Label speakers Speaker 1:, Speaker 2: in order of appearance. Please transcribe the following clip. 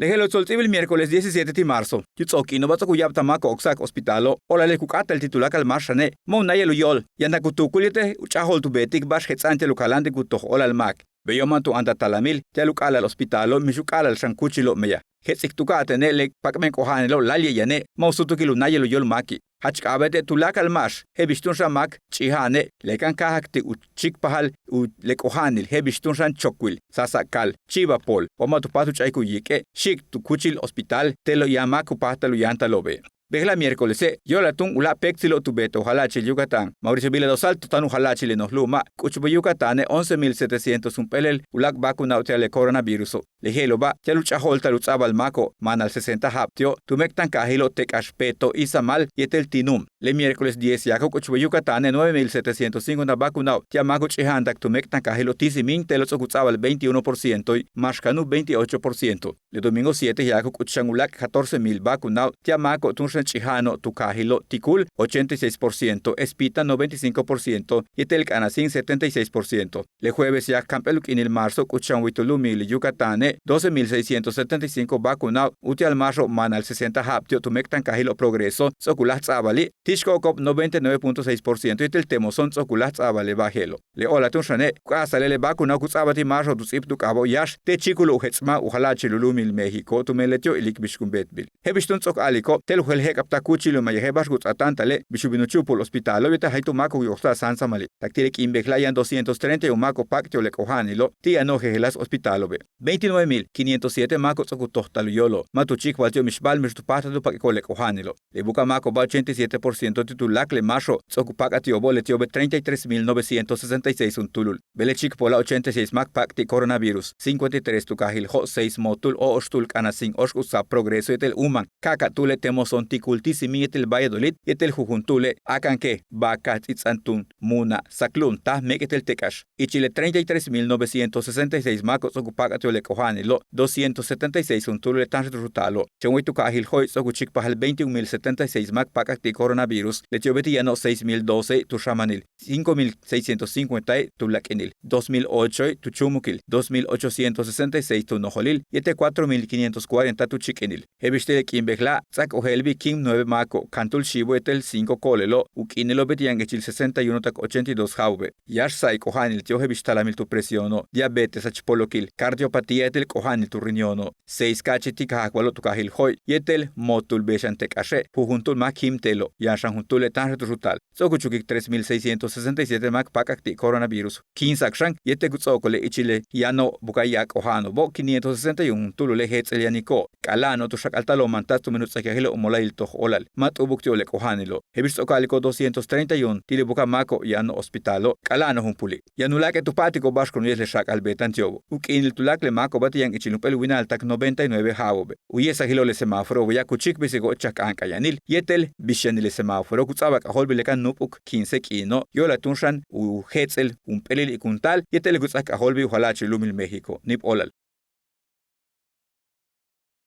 Speaker 1: Lejelo soltivo el miércoles 17 de marzo. Yutsoki no va a cuyab tamaco oxac hospitalo. Ola le cucata el titular al marshane. Monaya luyol. Yanda kutukulite uchahol tu betik bash ante lucalante kutoh ola al mac. Beyomantu anda talamil. Ya lucala al hospitalo. Mishukala al shankuchilo meya. Hetsik tukate ne le pakmen kohanelo lalye yane. Mausutukilu naya luyol maki. Hachkabete tulak al mash. Hebistun shamak. Chihane. Lekan kahakti uchik pahal. U lekohanil. Hebistun shan chokwil. Sasakal. Chiva pol. Omatu patu chaiku yike. Shik tu kuchil hospital. Telo yamaku pahtalu yantalobe. Behla miércoles, yo la tung ula pexilo tubeto halachi Yucatán. Mauricio Vila dos Altos tanu halachi le nos luma. Kuchubu Yucatán 11.700 un pelel ulak vacunado le coronavirus. Le helo ba, ya lucha holta luchaba al maco, man al 60 haptio, tumek tan cajilo te caspeto isamal yetel tinum. Le miércoles 10 ya kuchubu Yucatán 9.705 vacunado, ya maco chihandak tumek tan cajilo tisimin te los ocuchaba el 21% y mashkanu 28%. Le domingo 7 ya kuchuchan ulak 14.000 vacunado, ya maco tun Chihano, Tucajilo, Tikul, 86%, Espita, 95%, y Telcanasin, 76%. Le jueves ya Campeluk en el marzo, Cuchanhuitulumi, Yucatán, 12.675 vacunados, Uti al marzo, Manal 60 haptio, Tumectan Cajilo Progreso, Soculat Zabali, Tishkokop, 99.6%, y Teltemoson, Soculat Zabale Bajelo. Le Ola Tunshane, Casale le vacunado, Cutzabati marzo, Tusip tu Cabo Yash, Techikulo Hetzma, Ujalachi Lulumil, México, Tumeletio, y Likbishkumbetbil. Hebistun Sok Aliko, Telhuel kapta kuchilo mayehebash gut atantale bishubinuchu por hospital lobita haitu mako yosta sansa mali taktirek imbeklayan 230 mako paktio le kohanilo tia no jehelas hospitalobe 29.507 mako tsokutohtalo yolo matuchik waltio mishbal mishtupata du pakiko le kohanilo le buka mako ba 87% titulak le masho tsokupakatio boletio be 33.966 un tulul belechik pola 86 mak pakti coronavirus 53 tukahil ho 6 motul o ostul kanasin oskusa progreso etel uman kaka tule temoson kultisimi etel Valladolid etel jujuntule akanke bakat itzantun muna saklun ta meketel tekash y chile 33.966 macos ocupacatio le cojanilo 276 un tule tan rutalo chemuitu kahil hoy sokuchik pahal 21.076 mac pacati coronavirus le tiobetiano 6.012 tu shamanil 5.650 tu lakenil 2008 tu chumukil 2.866 tu nojolil y 4.540 tu chikenil hebiste kimbegla sak ohelbi Kim 9 Mako, Cantul Shibu etel 5 Kolelo, Ukinelo Betiangechil 61 tak 82 Jaube, Yash Sai Kohanil Tiohe Bishtalamil tu presiono, diabetes achpolokil, cardiopatía etel Kohanil tu riñono, 6 Kachitik Hakwalo tu Kahil Hoy, Yetel Motul Beshantek Ashe, Pujuntul Makim Telo, Yashan Juntul Etan Rutal, Sokuchukik 3.667 Mak Pakakti Coronavirus, 15 Akshan, Yete Gutzokole Ichile, Yano Bukayak Ohano, Bo 561 Tulule Hetzelianico, Kalano tu Shakaltalo Mantas tu Menutsakahilo Molail olal mat ubuktio le kohanilo hebis okaliko 231 tile buka mako yano hospitalo kalano humpuli yanulake tupatiko bashkon yesle shak albetan tiobo ukinil tulak le mako batiyan ichilupel winal tak 99 hawobe uyesa hilo le semáforo ya kuchik bisigo chakanka yanil yetel bishanil le semáforo kutsabak aholbile kan nupuk 15 kino yola tunshan u hetzel un pelil ikuntal yetel kutsak aholbi uhalachi lumil México nip olal